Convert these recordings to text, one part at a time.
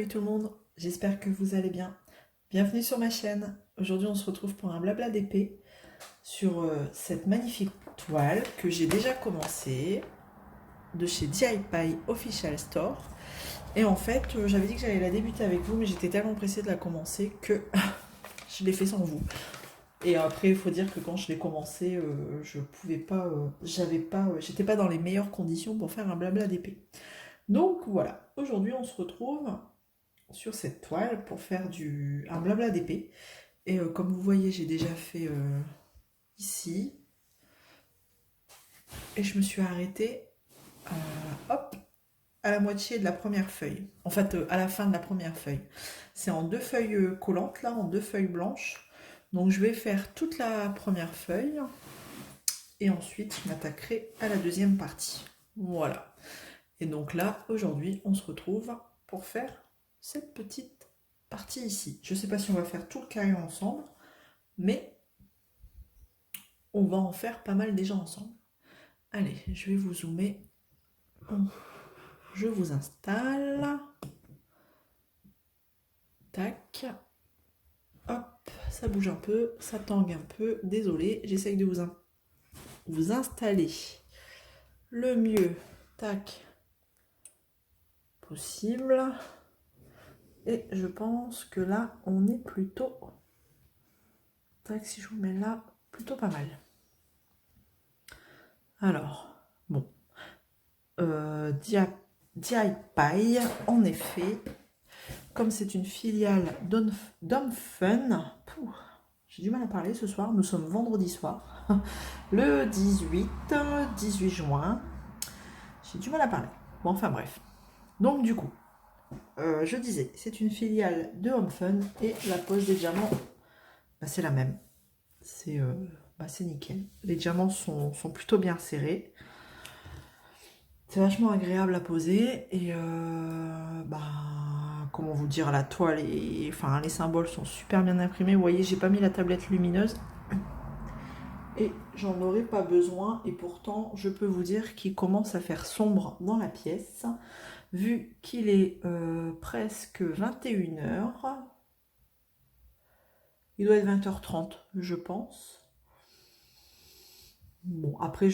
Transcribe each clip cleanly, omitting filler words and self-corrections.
Salut tout le monde, j'espère que vous allez bien. Bienvenue sur ma chaîne. Aujourd'hui on se retrouve pour un blabla d'épée sur cette magnifique toile que j'ai déjà commencé de chez DIY Official Store. Et en fait j'avais dit que j'allais la débuter avec vous, mais j'étais tellement pressée de la commencer que je l'ai fait sans vous. Et après il faut dire que quand je l'ai commencé, je pouvais pas, j'étais pas dans les meilleures conditions pour faire un blabla d'épée. Donc voilà, aujourd'hui on se retrouve sur cette toile pour faire un blabla d'épée. Et comme vous voyez, j'ai déjà fait ici. Et je me suis arrêtée hop, à la moitié de la première feuille. En fait, à la fin de la première feuille. C'est en deux feuilles collantes, là, en deux feuilles blanches. Donc je vais faire toute la première feuille. Et ensuite, je m'attaquerai à la deuxième partie. Voilà. Et donc là, aujourd'hui, on se retrouve pour faire cette petite partie ici. Je ne sais pas si on va faire tout le carré ensemble, mais on va en faire pas mal déjà ensemble. Allez, je vais vous zoomer. Je vous installe. Tac. Hop, ça bouge un peu, ça tangue un peu. Désolée, j'essaye de vous installer le mieux, tac, possible. Et je pense que là, on est plutôt... Tac, si je vous mets là, plutôt pas mal. Alors, bon. DIY, en effet, comme c'est une filiale d'Homefun, j'ai du mal à parler ce soir, nous sommes vendredi soir, le 18 juin, j'ai du mal à parler. Bon, enfin bref. Donc du coup, je disais, c'est une filiale de Homefun et la pose des diamants, bah, c'est la même. C'est nickel. Les diamants sont plutôt bien serrés. C'est vachement agréable à poser et comment vous dire, la toile et enfin les symboles sont super bien imprimés. Vous voyez, j'ai pas mis la tablette lumineuse et j'en aurais pas besoin, et pourtant je peux vous dire qu'il commence à faire sombre dans la pièce vu qu'il est presque 21 h. Il doit être 20 h 30 je pense. Bon, après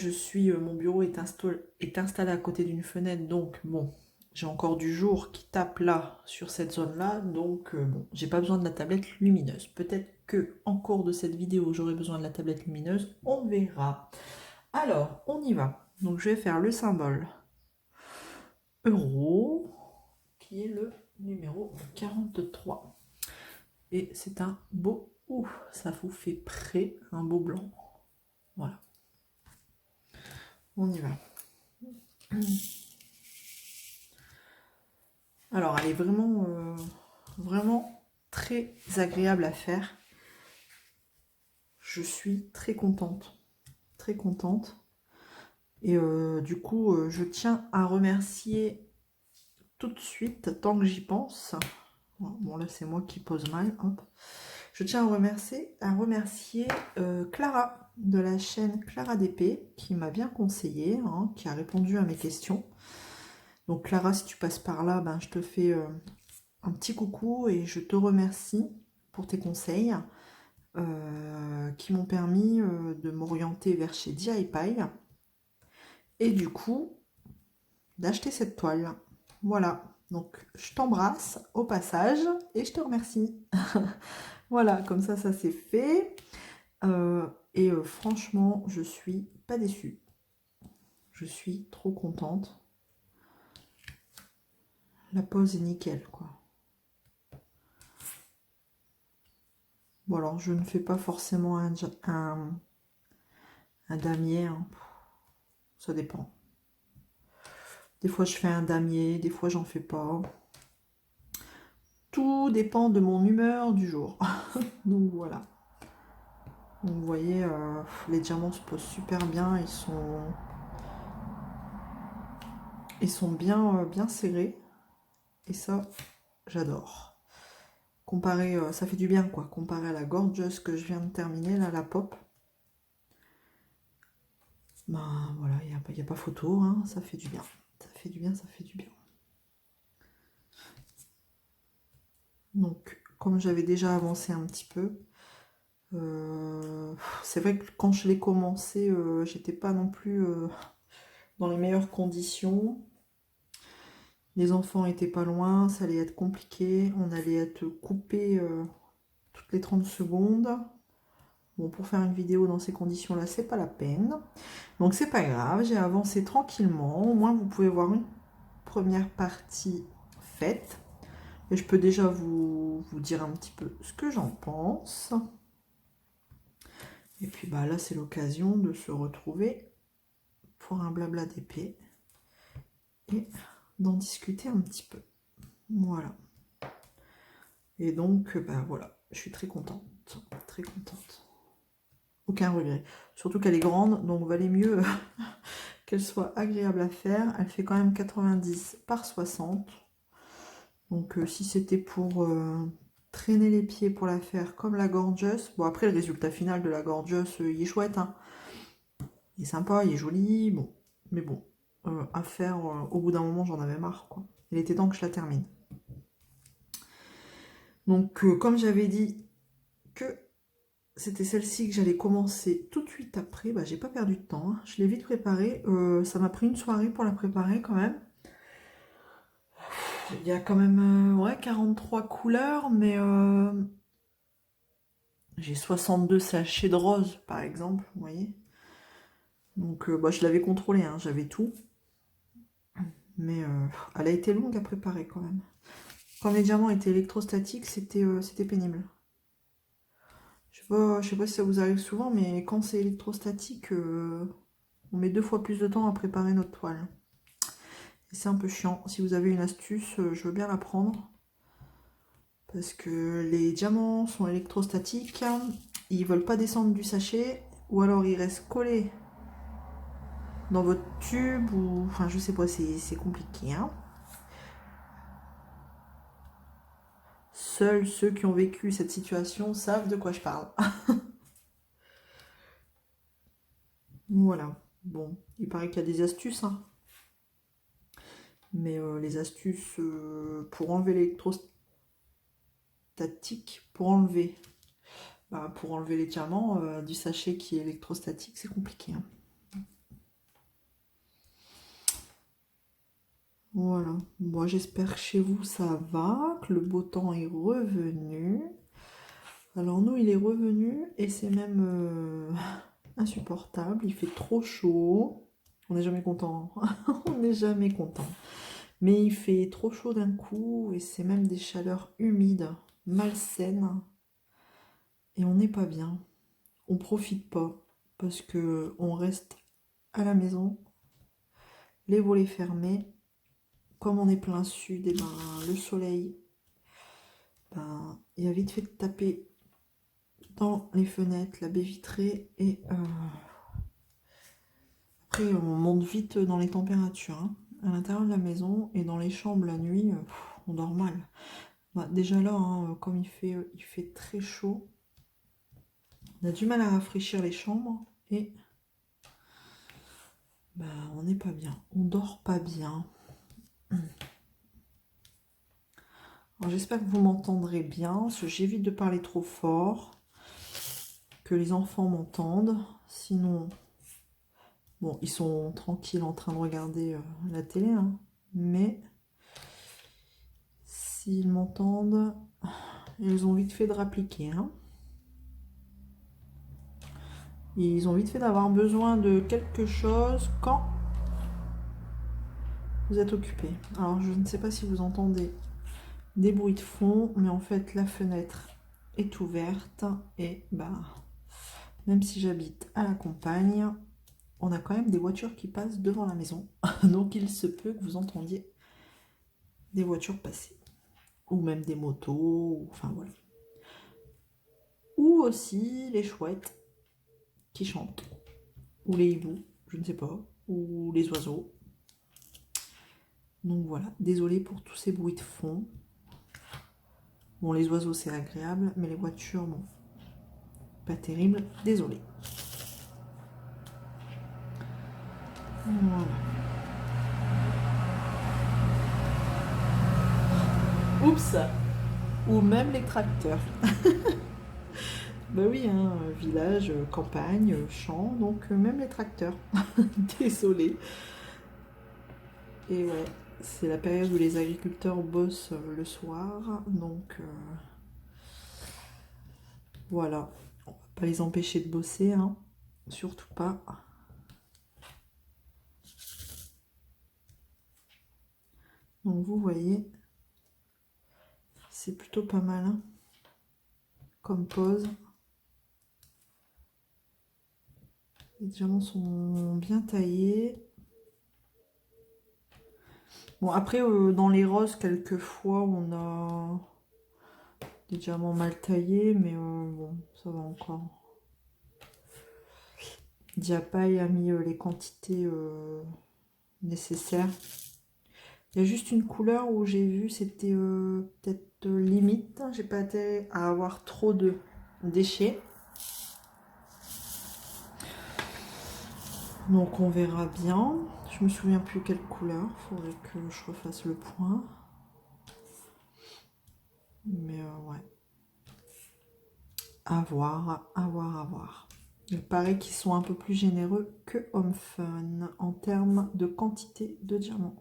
mon bureau est installé à côté d'une fenêtre, donc bon, j'ai encore du jour qui tape là, sur cette zone-là, donc bon, j'ai pas besoin de la tablette lumineuse. Peut-être que en cours de cette vidéo, j'aurai besoin de la tablette lumineuse, on verra. Alors, on y va. Donc je vais faire le symbole euro, qui est le numéro 43. Et c'est un beau, ça vous fait près, un beau blanc. Voilà. On y va. Alors, elle est vraiment très agréable à faire. Je suis très contente. Très contente. Et du coup, je tiens à remercier tout de suite, tant que j'y pense. Bon, là, c'est moi qui pose mal. Hop. Je tiens à remercier Clara, de la chaîne Clara d'Épée, qui m'a bien conseillé, qui a répondu à mes questions. Donc Clara, si tu passes par là, je te fais un petit coucou et je te remercie pour tes conseils qui m'ont permis de m'orienter vers chez DIY et du coup d'acheter cette toile. Voilà, donc je t'embrasse au passage et je te remercie. Voilà, comme ça c'est fait. Et franchement, je suis pas déçue. Je suis trop contente. La pose est nickel, quoi. Bon, alors, je ne fais pas forcément un damier. Ça dépend. Des fois, je fais un damier, des fois, j'en fais pas. Tout dépend de mon humeur du jour. Donc, voilà. Donc, vous voyez, les diamants se posent super bien. Ils sont bien, bien serrés. Et ça, j'adore. Comparé, ça fait du bien, quoi. Comparé à la gorgeous que je viens de terminer, là, la pop. Voilà, il n'y a pas photo, ça fait du bien. Ça fait du bien, ça fait du bien. Donc, comme j'avais déjà avancé un petit peu, c'est vrai que quand je l'ai commencé, j'étais pas non plus dans les meilleures conditions. Les enfants étaient pas loin, ça allait être compliqué, on allait être coupé toutes les 30 secondes. Bon, pour faire une vidéo dans ces conditions-là, c'est pas la peine. Donc c'est pas grave, j'ai avancé tranquillement. Au moins, vous pouvez voir une première partie faite. Et je peux déjà vous dire un petit peu ce que j'en pense. Et puis bah là, c'est l'occasion de se retrouver pour un blabla d'épée et d'en discuter un petit peu. Voilà. Et donc, bah voilà, je suis très contente. Très contente. Aucun regret. Surtout qu'elle est grande, donc valait mieux qu'elle soit agréable à faire. Elle fait quand même 90 par 60. Donc si c'était pour traîner les pieds pour la faire comme la Gorgeous, bon après le résultat final de la Gorgeous, il est chouette, hein. Il est sympa, il est joli, bon. Mais bon, à faire, au bout d'un moment j'en avais marre, quoi. Il était temps que je la termine. Donc comme j'avais dit que c'était celle-ci que j'allais commencer tout de suite après, bah j'ai pas perdu de temps, hein. Je l'ai vite préparée, ça m'a pris une soirée pour la préparer quand même. Il y a quand même ouais, 43 couleurs, mais j'ai 62 sachets de rose, par exemple, vous voyez. Donc, bah, je l'avais contrôlé, hein, j'avais tout. Mais elle a été longue à préparer, quand même. Quand les diamants étaient électrostatiques, c'était pénible. Je sais pas si ça vous arrive souvent, mais quand c'est électrostatique, on met 2 fois plus de temps à préparer notre toile. Et c'est un peu chiant. Si vous avez une astuce, je veux bien la prendre. Parce que les diamants sont électrostatiques, ils veulent pas descendre du sachet, ou alors ils restent collés dans votre tube, ou enfin je sais pas, c'est compliqué, hein. Seuls ceux qui ont vécu cette situation savent de quoi je parle. Voilà. Bon, il paraît qu'il y a des astuces, hein. Mais les astuces pour enlever l'électrostatique, pour enlever les diamants du sachet qui est électrostatique, c'est compliqué, hein. Voilà. Moi, j'espère que chez vous, ça va, que le beau temps est revenu. Alors nous, il est revenu et c'est même insupportable. Il fait trop chaud. On n'est jamais content, hein. On n'est jamais content. Mais il fait trop chaud d'un coup et c'est même des chaleurs humides, malsaines. Et on n'est pas bien. On profite pas parce que on reste à la maison, les volets fermés. Comme on est plein sud, et ben le soleil, ben, il a vite fait de taper dans les fenêtres, la baie vitrée et après on monte vite dans les températures, hein. À l'intérieur de la maison et dans les chambres la nuit, on dort mal. Bah, déjà là, hein, comme il fait très chaud, on a du mal à rafraîchir les chambres et bah, on n'est pas bien, on dort pas bien. Alors j'espère que vous m'entendrez bien, parce que j'évite de parler trop fort, que les enfants m'entendent, sinon... Bon, ils sont tranquilles en train de regarder la télé, hein, mais s'ils m'entendent, ils ont vite fait de rappliquer, hein. Ils ont vite fait d'avoir besoin de quelque chose quand vous êtes occupé. Alors, je ne sais pas si vous entendez des bruits de fond, mais en fait, la fenêtre est ouverte et bah, même si j'habite à la campagne, on a quand même des voitures qui passent devant la maison. Donc, il se peut que vous entendiez des voitures passer. Ou même des motos, enfin voilà. Ou aussi les chouettes qui chantent. Ou les hiboux, je ne sais pas. Ou les oiseaux. Donc voilà, désolé pour tous ces bruits de fond. Bon, les oiseaux c'est agréable, mais les voitures, bon, pas terrible, désolé. Voilà. Oups! Ou même les tracteurs. Bah oui, hein, village, campagne, champ, donc même les tracteurs. Désolée. Et ouais, c'est la période où les agriculteurs bossent le soir, donc voilà. On va pas les empêcher de bosser, hein. Surtout pas. Donc vous voyez, c'est plutôt pas mal, hein, comme pose. Les diamants sont bien taillés. Bon, après, dans les roses, quelquefois, on a des diamants mal taillés, mais bon, ça va encore. Diapaille a mis les quantités nécessaires. Il y a juste une couleur où j'ai vu, c'était peut-être limite. J'ai pas intérêt à avoir trop de déchets. Donc on verra bien. Je me souviens plus quelle couleur. Faudrait que je refasse le point. Mais ouais. À voir, à voir, à voir. Il paraît qu'ils sont un peu plus généreux que Home Fun en termes de quantité de diamants.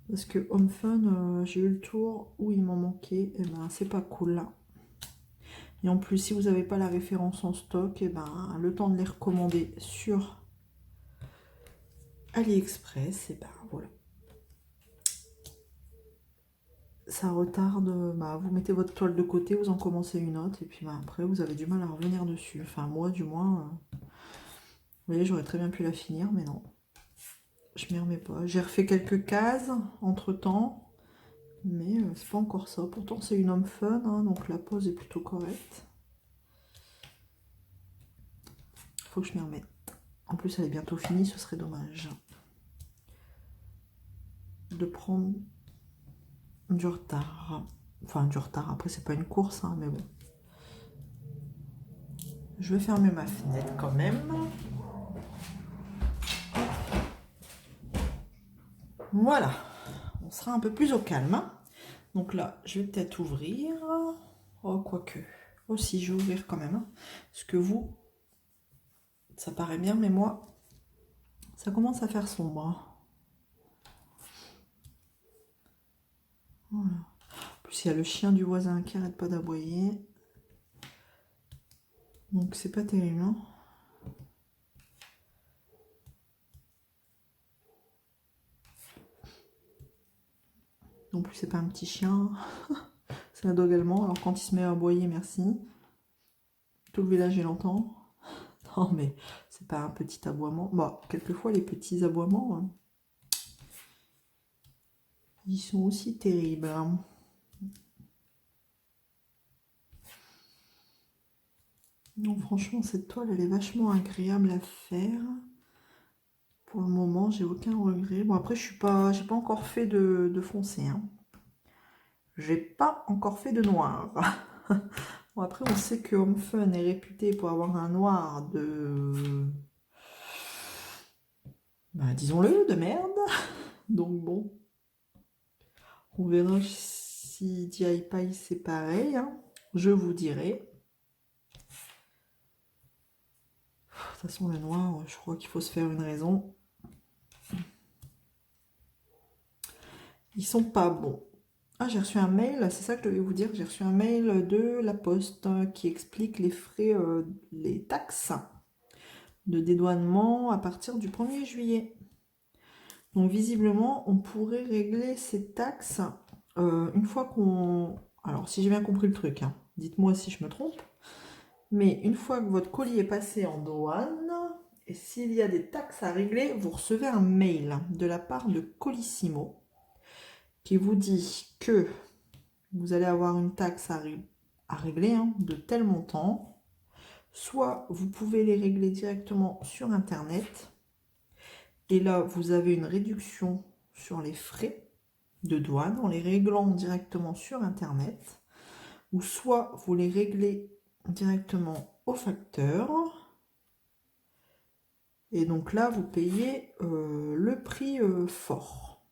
Parce que Home Fun, j'ai eu le tour où il m'en manquait. Et ben c'est pas cool là. Et en plus, si vous n'avez pas la référence en stock, et ben le temps de les recommander sur AliExpress, et ben voilà. Ça retarde, bah, vous mettez votre toile de côté, vous en commencez une autre, et puis bah, après vous avez du mal à revenir dessus. Enfin moi du moins, vous voyez, j'aurais très bien pu la finir, mais non. Je m'y remets pas. J'ai refait quelques cases entre temps, mais c'est pas encore ça. Pourtant c'est une homme fun, hein, donc la pose est plutôt correcte. Faut que je m'y remette. En plus elle est bientôt finie, ce serait dommage de prendre du retard. Enfin du retard, après c'est pas une course, hein, mais bon. Je vais fermer ma fenêtre quand même. Voilà, on sera un peu plus au calme, hein. Donc là, je vais peut-être ouvrir. Oh, quoique. Oh, si, je vais ouvrir quand même, hein. Parce que vous, ça paraît bien, mais moi, ça commence à faire sombre. Voilà. En plus, il y a le chien du voisin qui arrête pas d'aboyer. Donc, c'est pas terrible, hein. Non plus, c'est pas un petit chien. C'est un dog allemand. Alors, quand il se met à aboyer, merci. Tout le village, il entend. Non, mais c'est pas un petit aboiement. Bon, quelquefois, les petits aboiements, hein, ils sont aussi terribles, hein. Non, franchement, cette toile, elle est vachement agréable à faire. Pour le moment, j'ai aucun regret. Bon, après, j'ai pas encore fait de foncé, hein. J'ai pas encore fait de noir. Bon, après, on sait que Home Fun est réputé pour avoir un noir de... Bah, disons-le, de merde. Donc bon, on verra si DIY c'est pareil, hein. Je vous dirai. De toute façon, le noir, je crois qu'il faut se faire une raison. Ils sont pas bons. Ah, j'ai reçu un mail, c'est ça que je devais vous dire. J'ai reçu un mail de la Poste qui explique les frais, les taxes de dédouanement à partir du 1er juillet. Donc visiblement, on pourrait régler ces taxes une fois qu'on... Alors, si j'ai bien compris le truc, hein, dites-moi si je me trompe. Mais une fois que votre colis est passé en douane, et s'il y a des taxes à régler, vous recevez un mail de la part de Colissimo qui vous dit que vous allez avoir une taxe à régler, hein, de tel montant. Soit vous pouvez les régler directement sur Internet. Et là, vous avez une réduction sur les frais de douane en les réglant directement sur Internet. Ou soit vous les réglez directement au facteur. Et donc là, vous payez le prix fort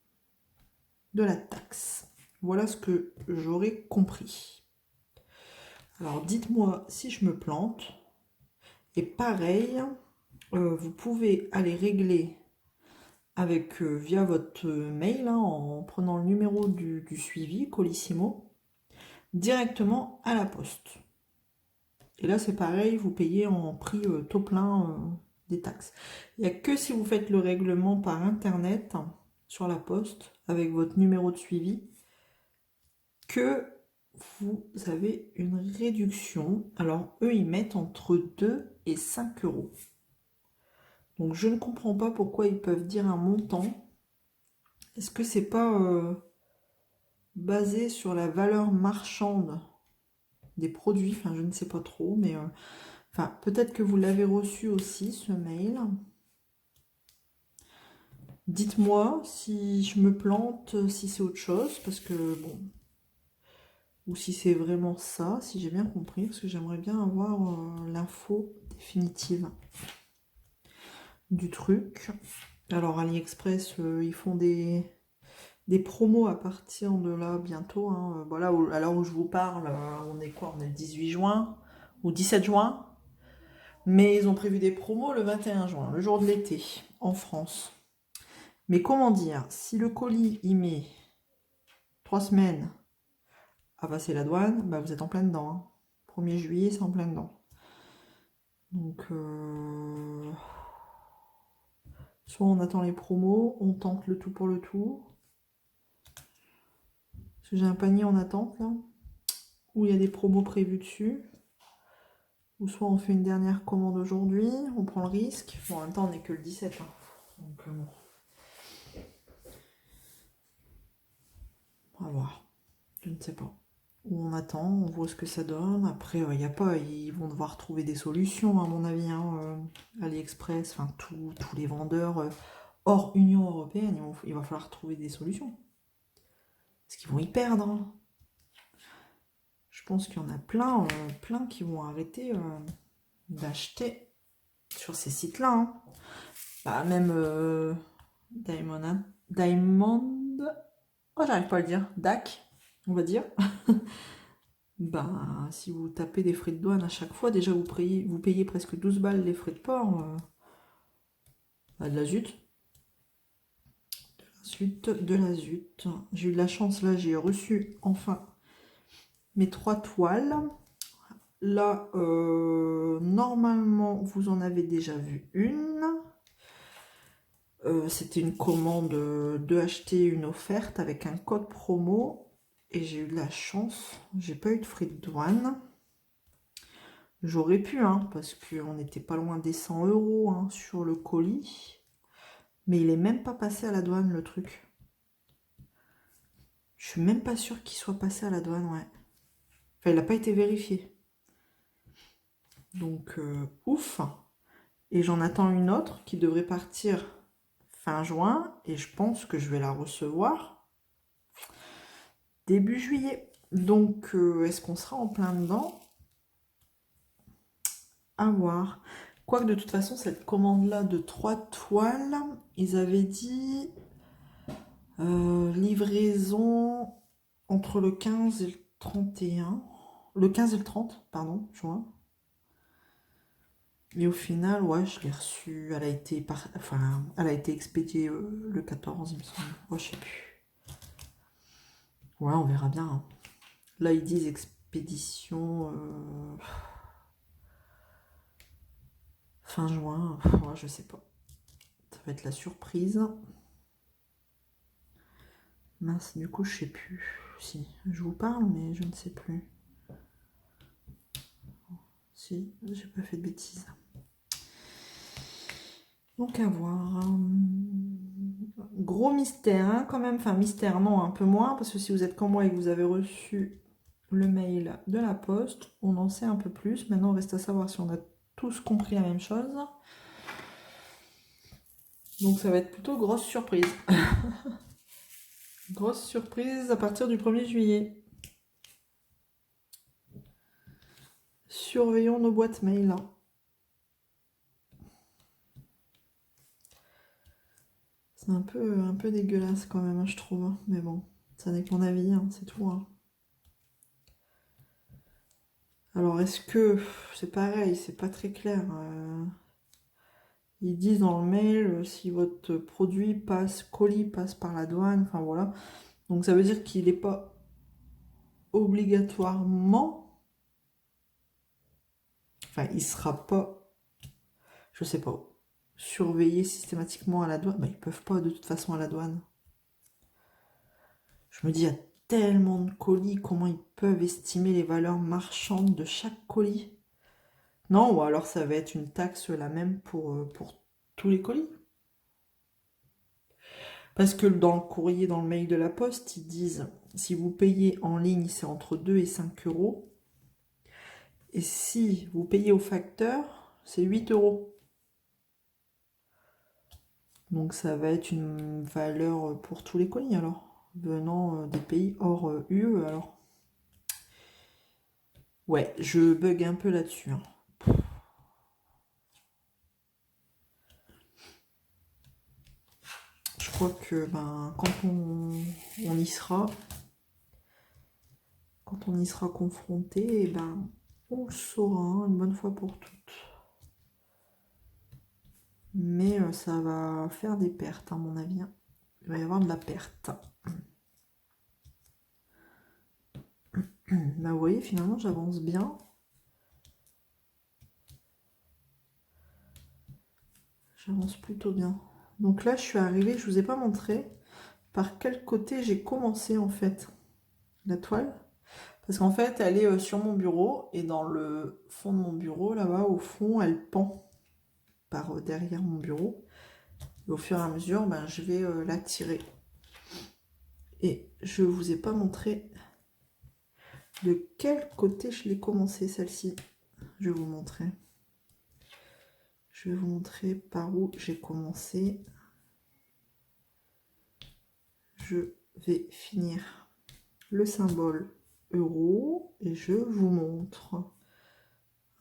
de la taxe. Voilà ce que j'aurais compris. Alors dites-moi si je me plante. Et pareil, vous pouvez aller régler avec via votre mail, hein, en prenant le numéro du suivi, Colissimo, directement à la poste. Et là, c'est pareil, vous payez en prix taux plein des taxes. Il n'y a que si vous faites le règlement par Internet, sur la poste, avec votre numéro de suivi, que vous avez une réduction. Alors, eux, ils mettent entre 2 et 5 euros. Donc, je ne comprends pas pourquoi ils peuvent dire un montant. Est-ce que c'est pas basé sur la valeur marchande des produits? Enfin, je ne sais pas trop, mais... Enfin, peut-être que vous l'avez reçu aussi, ce mail. Dites-moi si je me plante, si c'est autre chose, parce que, bon... Ou si c'est vraiment ça, si j'ai bien compris, parce que j'aimerais bien avoir l'info définitive du truc. Alors, AliExpress, ils font des promos à partir de là, bientôt. Hein. Voilà, à l'heure où je vous parle, on est quoi? On est le 18 juin ou 17 juin. Mais ils ont prévu des promos le 21 juin, le jour de l'été, en France. Mais comment dire, si le colis, il met 3 semaines à passer la douane, bah vous êtes en plein dedans. Hein. 1er juillet, c'est en plein dedans. Donc, soit on attend les promos, on tente le tout pour le tout. Parce que j'ai un panier en attente, là, où il y a des promos prévus dessus. Ou soit on fait une dernière commande aujourd'hui, on prend le risque. Bon, en même temps, on n'est que le 17. Hein. Donc, bon. On va voir. Je ne sais pas. Où on attend, on voit ce que ça donne. Après, il y a pas, ils vont devoir trouver des solutions, à mon avis. Hein, AliExpress, enfin, tous les vendeurs hors Union Européenne, il va falloir trouver des solutions. Parce qu'ils vont y perdre. Hein. Je pense qu'il y en a plein, plein qui vont arrêter d'acheter sur ces sites-là. Hein. Bah, même Diamond, oh, j'arrive pas à le dire, DAC, on va dire. Ben, si vous tapez des frais de douane à chaque fois, déjà vous payez presque 12 balles les frais de port. Bah, de la zut. De la zut. J'ai eu de la chance, là, j'ai reçu enfin mes 3 toiles. Là, normalement, vous en avez déjà vu une. C'était une commande de acheter une offerte avec un code promo. Et j'ai eu de la chance, j'ai pas eu de frais de douane. J'aurais pu, hein, parce qu'on n'était pas loin des 100 euros hein, sur le colis. Mais il est même pas passé à la douane, le truc. Je suis même pas sûre qu'il soit passé à la douane, ouais. Enfin, il n'a pas été vérifié. Donc, ouf. Et j'en attends une autre qui devrait partir fin juin. Et je pense que je vais la recevoir début juillet. Donc, est-ce qu'on sera en plein dedans? À voir. Quoique de toute façon, cette commande-là de 3 toiles, ils avaient dit livraison entre le 15 et le 31. Le 15 et le 30, pardon, juin. Et au final, ouais, je l'ai reçue. Elle a été expédiée le 14, il me semble. Ouais, je sais plus. Ouais, on verra bien. Hein. Là, ils disent expédition fin juin. Ouais, je sais pas. Ça va être la surprise. Mince, du coup, je sais plus. Si, je vous parle, mais je ne sais plus. Si, j'ai pas fait de bêtises. Donc à voir. Gros mystère, hein, quand même. Enfin, mystère, non, un peu moins, parce que si vous êtes comme moi et que vous avez reçu le mail de la poste, on en sait un peu plus. Maintenant, on reste à savoir si on a tous compris la même chose. Donc ça va être plutôt grosse surprise. Grosse surprise à partir du 1er juillet. Surveillons nos boîtes mail. Hein. C'est un peu dégueulasse quand même, hein, je trouve. Mais bon, Ça n'est que mon avis, hein, c'est tout. Hein. Alors, est-ce que... C'est pareil, c'est pas très clair. Ils disent dans le mail, si votre produit colis passe par la douane, enfin voilà. Donc ça veut dire qu'il n'est pas obligatoirement... Enfin, il sera pas, je sais pas, surveillé systématiquement à la douane. Bah, ils peuvent pas de toute façon à la douane. Je me dis, il y a tellement de colis, comment ils peuvent estimer les valeurs marchandes de chaque colis? Non, ou alors ça va être une taxe la même pour tous les colis. Parce que dans le courrier, dans le mail de la poste, ils disent, si vous payez en ligne, c'est entre 2 et 5 euros. Et si vous payez au facteur, c'est 8 euros. Donc ça va être une valeur pour tous les colis alors, venant des pays hors UE alors. Ouais, je bug un peu là-dessus. Hein. Je crois que quand on y sera, quand on y sera confronté, on le saura hein, une bonne fois pour toutes. Mais ça va faire des pertes à mon avis. Hein. Il va y avoir de la perte. Bah vous voyez, finalement j'avance bien. J'avance plutôt bien. Donc là je suis arrivée, je vous ai pas montré par quel côté j'ai commencé en fait la toile. Parce qu'en fait elle est sur mon bureau et dans le fond de mon bureau là-bas au fond elle pend par derrière mon bureau. Et au fur et à mesure je vais la tirer. Et je vous ai pas montré de quel côté je l'ai commencé celle-ci. Je vais vous montrer. Je vais vous montrer par où j'ai commencé. Je vais finir le symbole euro et je vous montre. À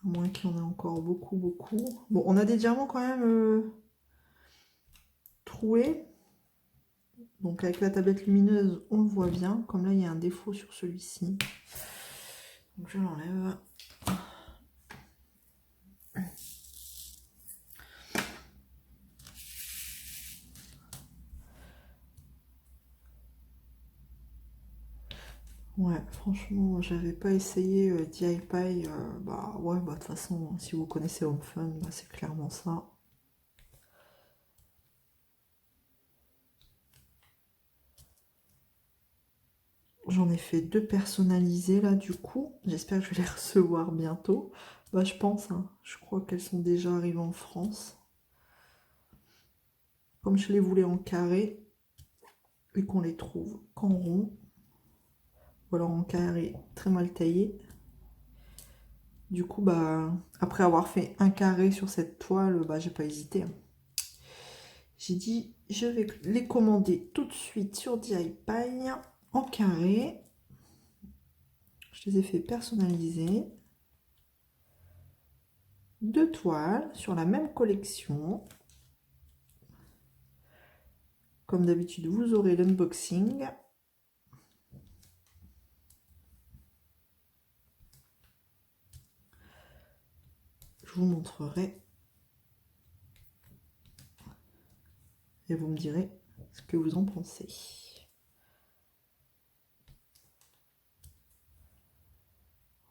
moins qu'il y en ait encore beaucoup. Bon, on a des diamants quand même troués. Donc avec la tablette lumineuse, on le voit bien. Comme là, il y a un défaut sur celui-ci. Donc je l'enlève. Ouais, franchement, j'avais pas essayé DIY. Ouais, de toute façon, si vous connaissez HomeFun, c'est clairement ça. J'en ai fait 2 personnalisés là du coup. J'espère que je vais les recevoir bientôt. Je pense, hein. Je crois qu'elles sont déjà arrivées en France. Comme je les voulais en carré, et qu'on les trouve qu'en rond, ou alors en carré très mal taillé. Du coup, après avoir fait un carré sur cette toile, j'ai pas hésité. Hein. J'ai dit, je vais les commander tout de suite sur DIY en carré. Je les ai fait personnaliser. 2 toiles sur la même collection. Comme d'habitude, vous aurez l'unboxing. Je vous montrerai. Et vous me direz ce que vous en pensez.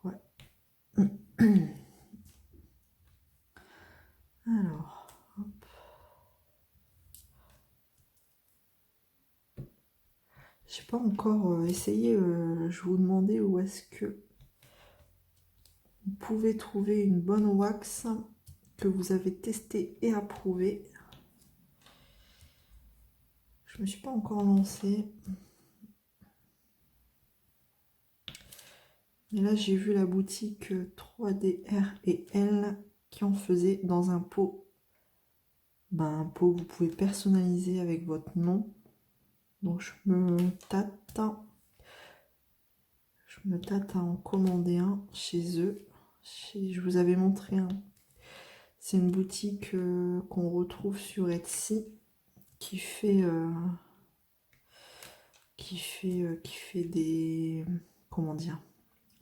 Ouais. Alors, hop. J'ai pas encore essayé. Je vous demandais où est-ce que vous pouvez trouver une bonne wax que vous avez testée et approuvée. Je me suis pas encore lancée. Et là, j'ai vu la boutique 3DR et L qui en faisait dans un pot. Un pot que vous pouvez personnaliser avec votre nom. Donc je me tâte à en commander un chez eux. Je vous avais montré un. C'est une boutique qu'on retrouve sur Etsy qui fait qui fait des... Comment dire?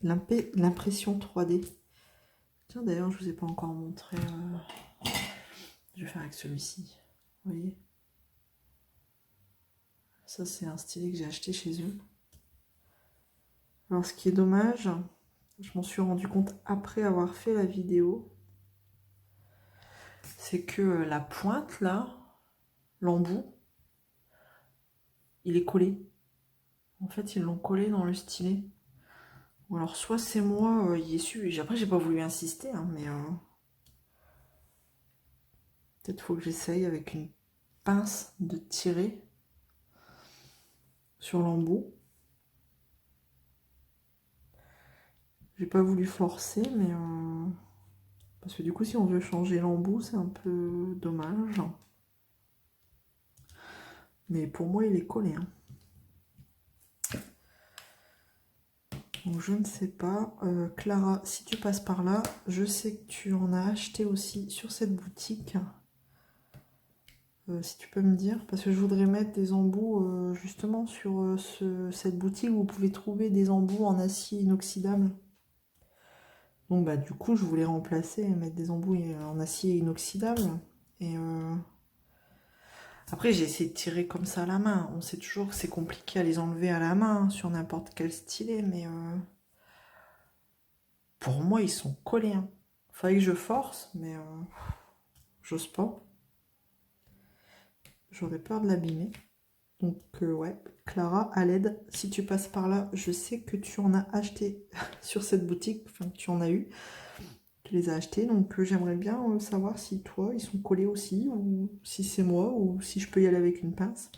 L'impression 3D. Tiens, d'ailleurs, je vous ai pas encore montré. Je vais faire avec celui-ci. Vous voyez? Ça, c'est un stylet que j'ai acheté chez eux. Alors, ce qui est dommage, je m'en suis rendu compte après avoir fait la vidéo, c'est que la pointe, là, l'embout, il est collé. En fait, ils l'ont collé dans le stylet. Ou alors, soit c'est moi, il est su. Après, j'ai pas voulu insister, hein, mais peut-être faut que j'essaye avec une pince de tirer sur l'embout. J'ai pas voulu forcer, mais parce que du coup, si on veut changer l'embout, c'est un peu dommage. Mais pour moi, il est collé. Hein. Donc, je ne sais pas. Clara, si tu passes par là, je sais que tu en as acheté aussi sur cette boutique. Si tu peux me dire, parce que je voudrais mettre des embouts justement sur cette boutique où vous pouvez trouver des embouts en acier inoxydable. Donc bah du coup je voulais remplacer et mettre des embouts en acier inoxydable. Et après j'ai essayé de tirer comme ça à la main. On sait toujours que c'est compliqué à les enlever à la main hein, sur n'importe quel stylet, mais pour moi ils sont collés. Hein. Fallait que je force, mais j'ose pas. J'aurais peur de l'abîmer. Donc ouais, Clara, à l'aide, si tu passes par là, je sais que tu en as acheté sur cette boutique, enfin que tu en as eu, tu les as achetés, donc j'aimerais bien savoir si toi, ils sont collés aussi, ou si c'est moi, ou si je peux y aller avec une pince.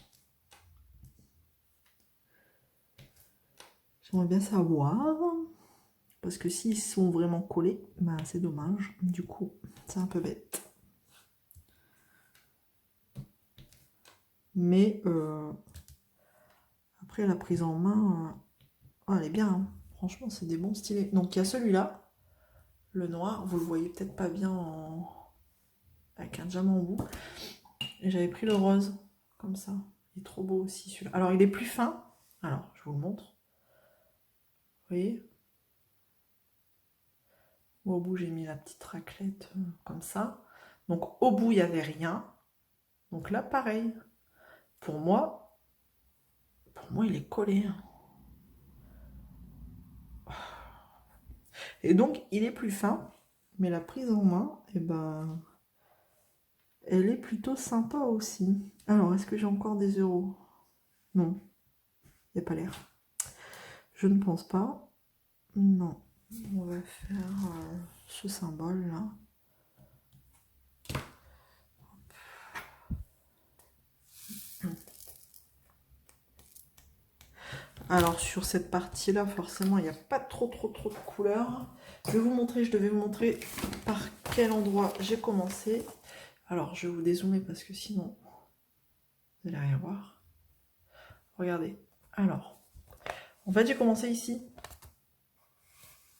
J'aimerais bien savoir, parce que s'ils sont vraiment collés, ben c'est dommage, du coup, c'est un peu bête. Mais après la prise en main, oh, elle est bien, hein. Franchement c'est des bons stylés. Donc il y a celui-là, le noir, vous le voyez peut-être pas bien avec un diamant au bout. Et j'avais pris le rose, comme ça. Il est trop beau aussi celui-là. Alors il est plus fin, alors je vous le montre. Vous voyez? Au bout j'ai mis la petite raclette comme ça. Donc au bout il n'y avait rien. Donc là pareil. Pour moi il est collé. Et donc, il est plus fin, mais la prise en main, eh ben, elle est plutôt sympa aussi. Alors, est-ce que j'ai encore des euros? Non, il n'y a pas l'air. Je ne pense pas. Non. On va faire ce symbole-là. Alors, sur cette partie-là, forcément, il n'y a pas trop de couleurs. Je devais vous montrer par quel endroit j'ai commencé. Alors, je vais vous dézoomer parce que sinon, vous n'allez rien voir. Regardez. Alors, en fait, j'ai commencé ici,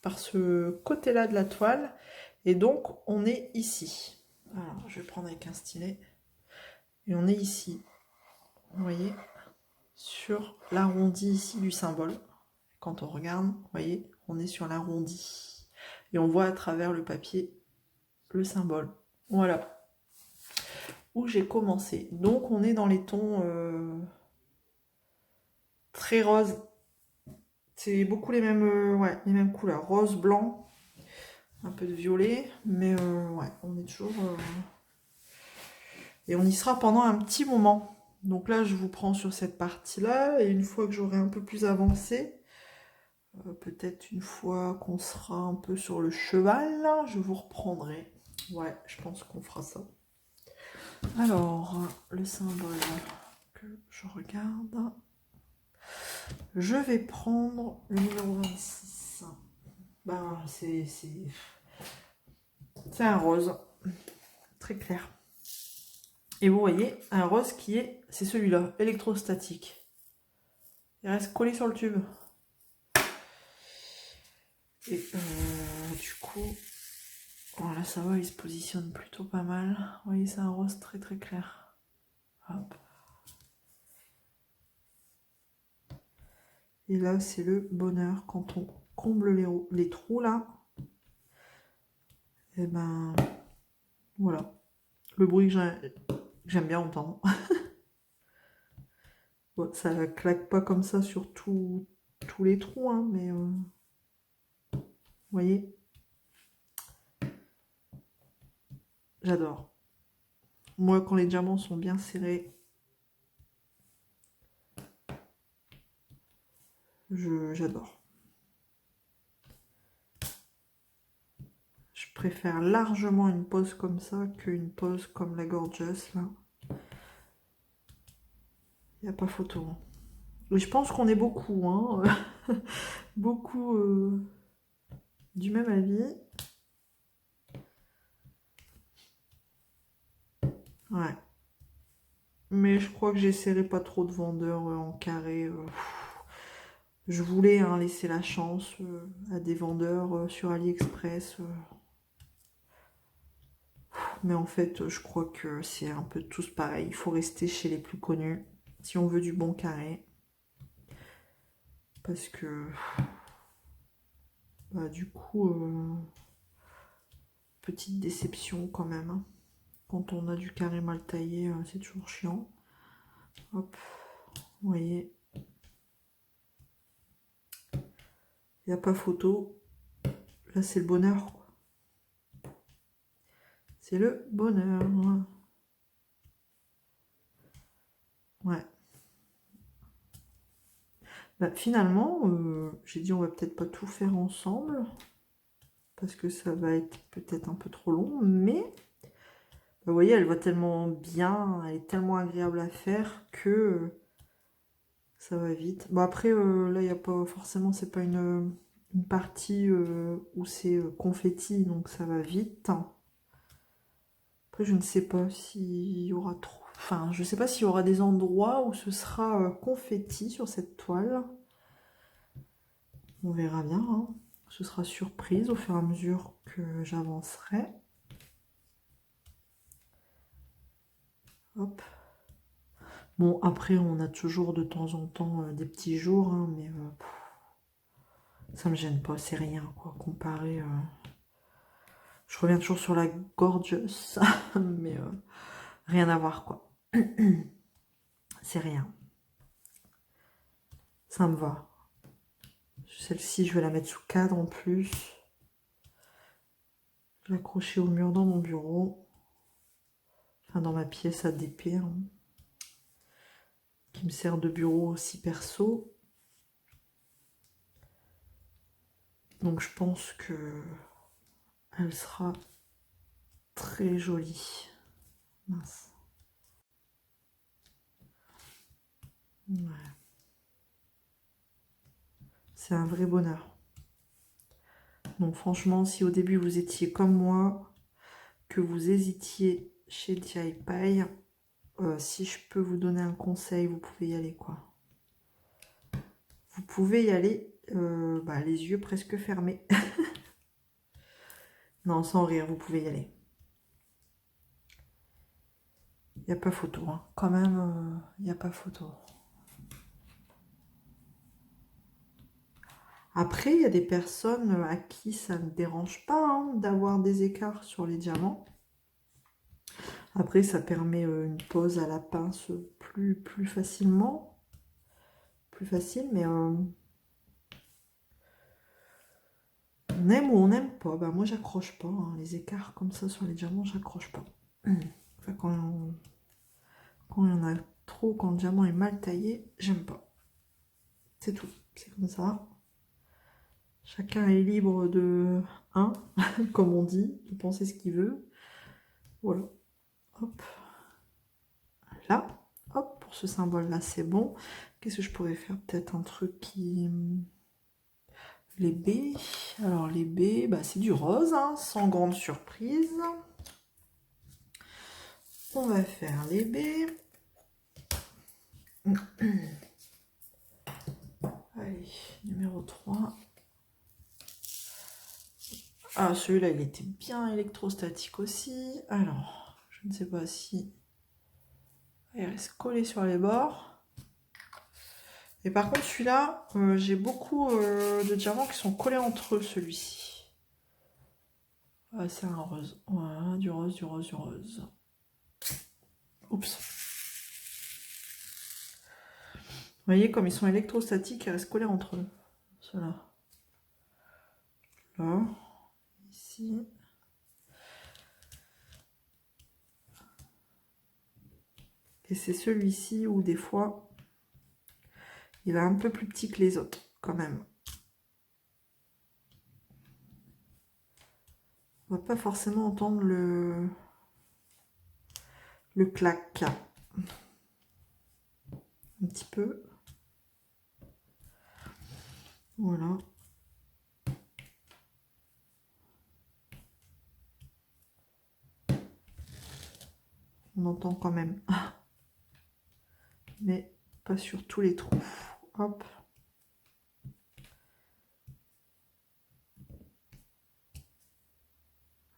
par ce côté-là de la toile. Et donc, on est ici. Alors, je vais prendre avec un stylet. Et on est ici. Vous voyez, sur l'arrondi ici du symbole. Quand on regarde, vous voyez, on est sur l'arrondi. Et on voit à travers le papier le symbole. Voilà. Où j'ai commencé. Donc, on est dans les tons très roses. C'est beaucoup les mêmes couleurs. Rose, blanc, un peu de violet. Mais ouais, on est toujours... Et on y sera pendant un petit moment. Donc là, je vous prends sur cette partie-là. Et une fois que j'aurai un peu plus avancé, peut-être une fois qu'on sera un peu sur le cheval, je vous reprendrai. Ouais, je pense qu'on fera ça. Alors, le symbole que je regarde. Je vais prendre le numéro 26. Ben, c'est un rose. Très clair. Et vous voyez, un rose qui est... C'est celui-là, électrostatique. Il reste collé sur le tube. Et du coup, voilà, ça va, il se positionne plutôt pas mal. Vous voyez, c'est un rose très très clair. Hop. Et là, c'est le bonheur quand on comble les trous là. Et ben voilà. Le bruit que j'aime bien entendre. Bon, ça claque pas comme ça sur tous les trous, hein, mais vous voyez, j'adore. Moi, quand les diamants sont bien serrés, j'adore. Je préfère largement une pose comme ça qu'une pose comme la Gorgeous, là. Il n'y a pas photo. Hein. Et je pense qu'on est beaucoup, hein. Beaucoup du même avis. Ouais. Mais je crois que j'essaierai pas trop de vendeurs en carré. Je voulais hein, laisser la chance à des vendeurs sur AliExpress. Mais en fait, je crois que c'est un peu tous pareil. Il faut rester chez les plus connus si on veut du bon carré. Parce que, bah, du coup, petite déception quand même. Hein. Quand on a du carré mal taillé, c'est toujours chiant. Hop, vous voyez. Il n'y a pas photo. Là, c'est le bonheur. C'est le bonheur. Ouais. Bah, finalement, j'ai dit on va peut-être pas tout faire ensemble. Parce que ça va être peut-être un peu trop long. Mais, bah, vous voyez, elle va tellement bien. Elle est tellement agréable à faire que ça va vite. Bon, après, là, il n'y a pas forcément, c'est pas une partie où c'est confetti. Donc ça va vite. Après, je ne sais pas s'il y aura trop... Enfin, je ne sais pas s'il y aura des endroits où ce sera confetti sur cette toile. On verra bien. Hein. Ce sera surprise au fur et à mesure que j'avancerai. Hop. Bon, après, on a toujours de temps en temps des petits jours, hein, mais ça me gêne pas, c'est rien, quoi, comparé... Je reviens toujours sur la Gorgeous, mais rien à voir, quoi. C'est rien. Ça me va. Celle-ci, je vais la mettre sous cadre en plus. Je vais l'accrocher au mur dans mon bureau. Enfin, dans ma pièce à DP. Hein, qui me sert de bureau aussi perso. Donc, je pense que elle sera très jolie. Mince. Ouais. C'est un vrai bonheur. Donc franchement, si au début vous étiez comme moi, que vous hésitiez chez DIY Pie, si je peux vous donner un conseil, vous pouvez y aller quoi. Vous pouvez y aller bah, les yeux presque fermés. Non, sans rire, vous pouvez y aller. Il n'y a pas photo, hein. Quand même, il n'y a pas photo. Après, il y a des personnes à qui ça ne dérange pas hein, d'avoir des écarts sur les diamants. Après, ça permet une pose à la pince plus facilement. Plus facile, mais on aime ou on n'aime pas. Bah, moi, j'accroche pas. Hein. Les écarts comme ça sur les diamants, j'accroche pas. Enfin, quand il y en a trop, quand le diamant est mal taillé, j'aime pas. C'est tout. C'est comme ça. Chacun est libre de comme on dit, de penser ce qu'il veut. Voilà. Hop. Là. Hop, pour ce symbole-là, c'est bon. Qu'est-ce que je pourrais faire? Peut-être un truc qui... Les baies. Alors, les baies, bah, c'est du rose, hein, sans grande surprise. On va faire les baies. Allez, numéro 3. Ah, celui-là, il était bien électrostatique aussi. Alors, je ne sais pas si... Il reste collé sur les bords. Et par contre, celui-là, j'ai beaucoup de diamants qui sont collés entre eux, celui-ci. Ah, c'est un rose. Voilà, du rose, du rose, du rose. Oups. Vous voyez, comme ils sont électrostatiques, ils restent collés entre eux. Ceux-là. Là. Ici. Et c'est celui-ci où des fois, il est un peu plus petit que les autres, quand même. On va pas forcément entendre le clac. Un petit peu. Voilà. On entend quand même. Mais pas sur tous les trous. Hop.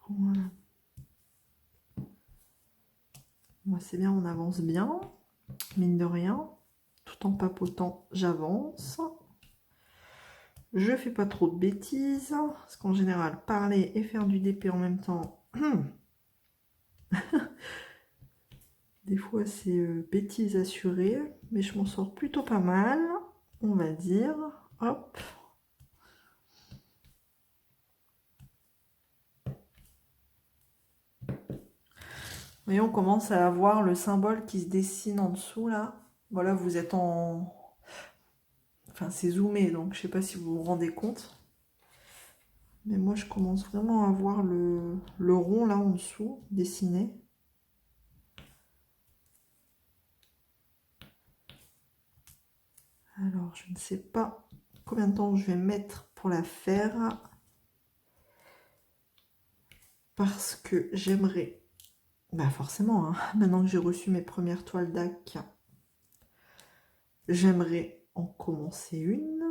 Voilà. Moi, c'est bien, on avance bien. Mine de rien. Tout en papotant, j'avance. Je fais pas trop de bêtises. Parce qu'en général, parler et faire du DP en même temps... Des fois, c'est bêtise assurée, mais je m'en sors plutôt pas mal, on va dire. Hop. Vous voyez, on commence à avoir le symbole qui se dessine en dessous, là. Voilà, vous êtes en... Enfin, c'est zoomé, donc je sais pas si vous vous rendez compte. Mais moi, je commence vraiment à voir le rond, là, en dessous, dessiné. Alors, je ne sais pas combien de temps je vais mettre pour la faire. Parce que j'aimerais... Bah forcément, hein, maintenant que j'ai reçu mes premières toiles d'AC, j'aimerais en commencer une.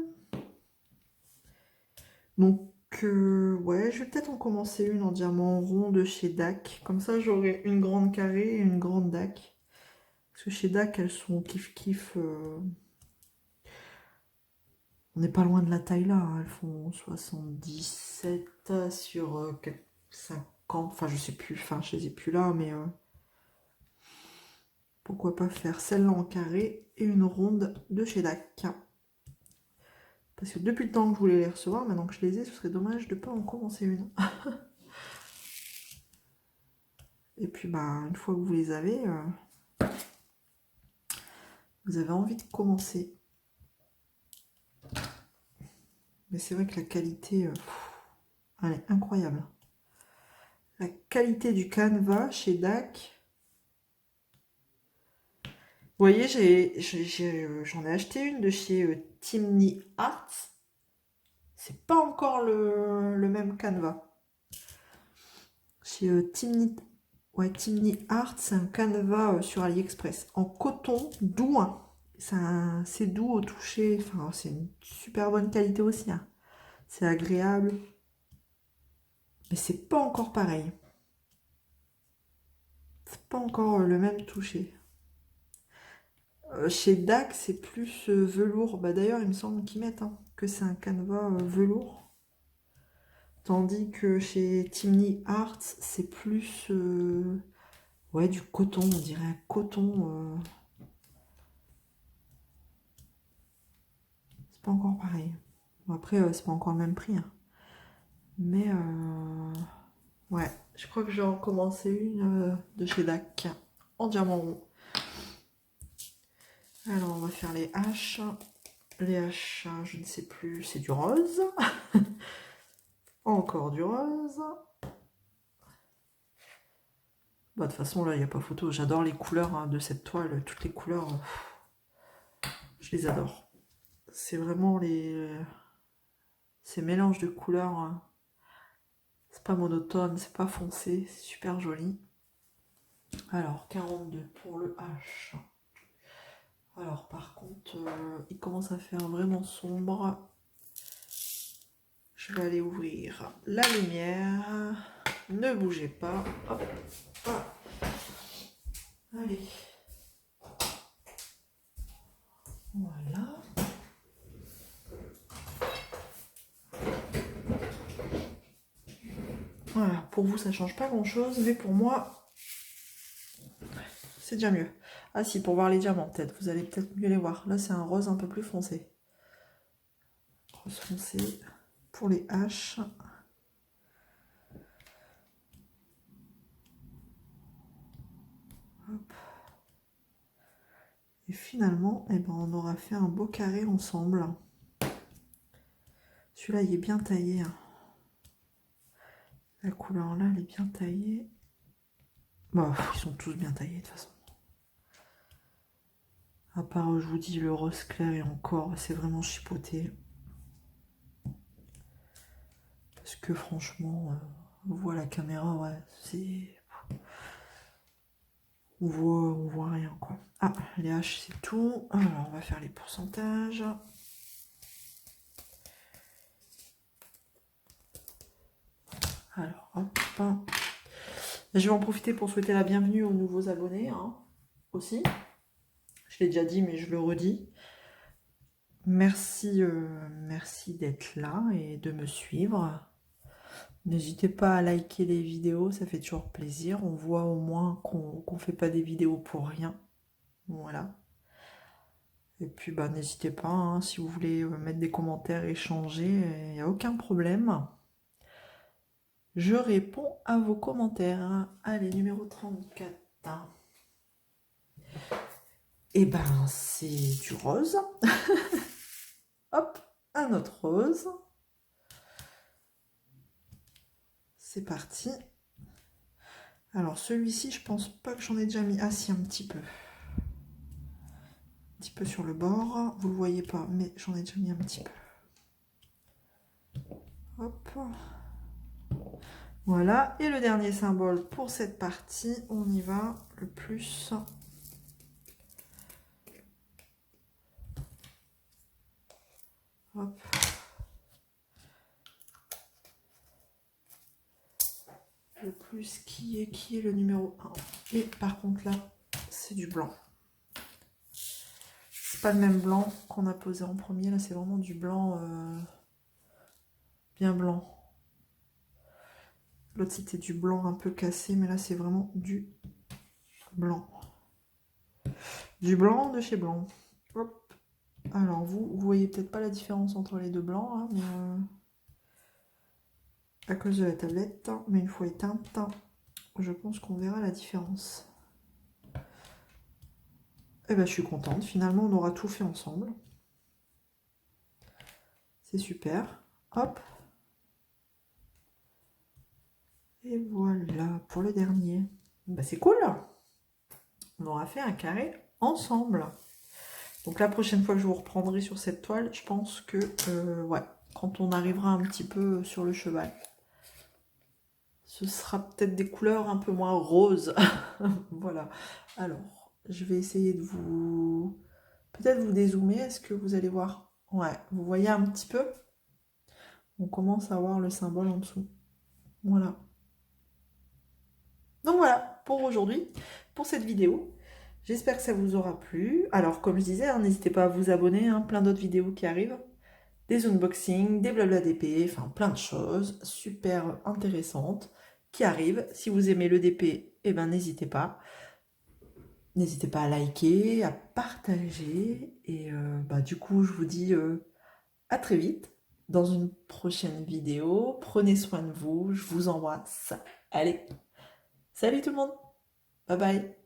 Donc, ouais, je vais peut-être en commencer une en diamant rond de chez DAC. Comme ça, j'aurai une grande carrée et une grande DAC. Parce que chez DAC, elles sont kiff-kiff. On n'est pas loin de la taille là, hein. Elles font 77 sur 50. Enfin, je sais plus. Enfin, je les ai plus là, mais pourquoi pas faire celle-là en carré et une ronde de chez DAC. Parce que depuis le temps que je voulais les recevoir, maintenant que je les ai, ce serait dommage de ne pas en commencer une. Et puis, bah, une fois que vous les avez, vous avez envie de commencer. Mais c'est vrai que la qualité, elle est incroyable. La qualité du canevas chez DAC. Vous voyez, j'en ai acheté une de chez Timney Arts. C'est pas encore le même canevas. Chez Timney Art, c'est un canevas sur AliExpress en coton doux. C'est doux au toucher. Enfin, c'est une super bonne qualité aussi. Hein. C'est agréable. Mais c'est pas encore pareil. C'est pas encore le même toucher. Chez DAC, c'est plus velours. Bah, d'ailleurs, il me semble qu'ils mettent que c'est un canevas velours. Tandis que chez Timney Art, c'est plus... ouais, du coton, on dirait un coton. C'est pas encore pareil. Bon, après, c'est pas encore le même prix. Hein. Mais, ouais, je crois que je vais en commencer une de chez DAC en diamant rond. Alors, on va faire les haches. Les haches, je ne sais plus, c'est du rose. Encore du rose. Bah, de toute façon, là, il n'y a pas photo. J'adore les couleurs de cette toile. Toutes les couleurs, je les adore. C'est vraiment ces mélanges de couleurs. C'est pas monotone, c'est pas foncé. C'est super joli. Alors, 42 pour le H. Alors, par contre, il commence à faire vraiment sombre. Je vais aller ouvrir la lumière. Ne bougez pas. Hop. Voilà. Allez. Voilà. Voilà, pour vous, ça change pas grand-chose, mais pour moi, c'est déjà mieux. Ah si, pour voir les diamants, peut-être. Vous allez peut-être mieux les voir. Là, c'est un rose un peu plus foncé. Rose foncé pour les haches. Hop. Et finalement, eh ben, on aura fait un beau carré ensemble. Celui-là, il est bien taillé. Hein. La couleur là, elle est bien taillée. Bon, ils sont tous bien taillés de toute façon. À part, je vous dis, le rose clair et encore, c'est vraiment chipoté. Parce que franchement, on voit la caméra, ouais, c'est... On voit rien, quoi. Ah, les haches, c'est tout. Alors, on va faire les pourcentages. Alors, hop. Je vais en profiter pour souhaiter la bienvenue aux nouveaux abonnés, hein, aussi. Je l'ai déjà dit, mais je le redis. Merci, merci d'être là et de me suivre. N'hésitez pas à liker les vidéos, ça fait toujours plaisir. On voit au moins qu'on ne fait pas des vidéos pour rien. Voilà. Et puis, bah, n'hésitez pas, hein, si vous voulez mettre des commentaires, échanger, il n'y a aucun problème. Je réponds à vos commentaires. Allez, numéro 34. Et ben, c'est du rose. Hop, un autre rose. C'est parti. Alors, celui-ci, je pense pas que j'en ai déjà mis. Ah, si, un petit peu. Un petit peu sur le bord. Vous le voyez pas, mais j'en ai déjà mis un petit peu. Hop. Voilà. Et le dernier symbole pour cette partie, on y va. Le plus. Hop. Le plus qui est le numéro 1. Et par contre là, c'est du blanc. C'est pas le même blanc qu'on a posé en premier. Là, c'est vraiment du blanc bien blanc. L'autre, c'était du blanc un peu cassé, mais là, c'est vraiment du blanc. Du blanc de chez Blanc. Hop. Alors, vous voyez peut-être pas la différence entre les deux blancs, hein, mais à cause de la tablette, mais une fois éteinte, je pense qu'on verra la différence. Eh ben, je suis contente. Finalement, on aura tout fait ensemble. C'est super. Hop. Et voilà pour le dernier. Bah, c'est cool. On aura fait un carré ensemble. Donc la prochaine fois que je vous reprendrai sur cette toile, je pense que, ouais, quand on arrivera un petit peu sur le cheval, ce sera peut-être des couleurs un peu moins roses. Voilà. Alors, je vais essayer de vous... peut-être vous dézoomer. Est-ce que vous allez voir? Ouais, vous voyez un petit peu? On commence à voir le symbole en dessous. Voilà. Donc voilà, pour aujourd'hui, pour cette vidéo. J'espère que ça vous aura plu. Alors, comme je disais, hein, n'hésitez pas à vous abonner, hein, plein d'autres vidéos qui arrivent. Des unboxings, des blabla DP, enfin plein de choses super intéressantes qui arrivent. Si vous aimez le DP, eh ben, n'hésitez pas. N'hésitez pas à liker, à partager. Et bah, du coup, je vous dis à très vite dans une prochaine vidéo. Prenez soin de vous, je vous embrasse. Allez, salut tout le monde, bye bye.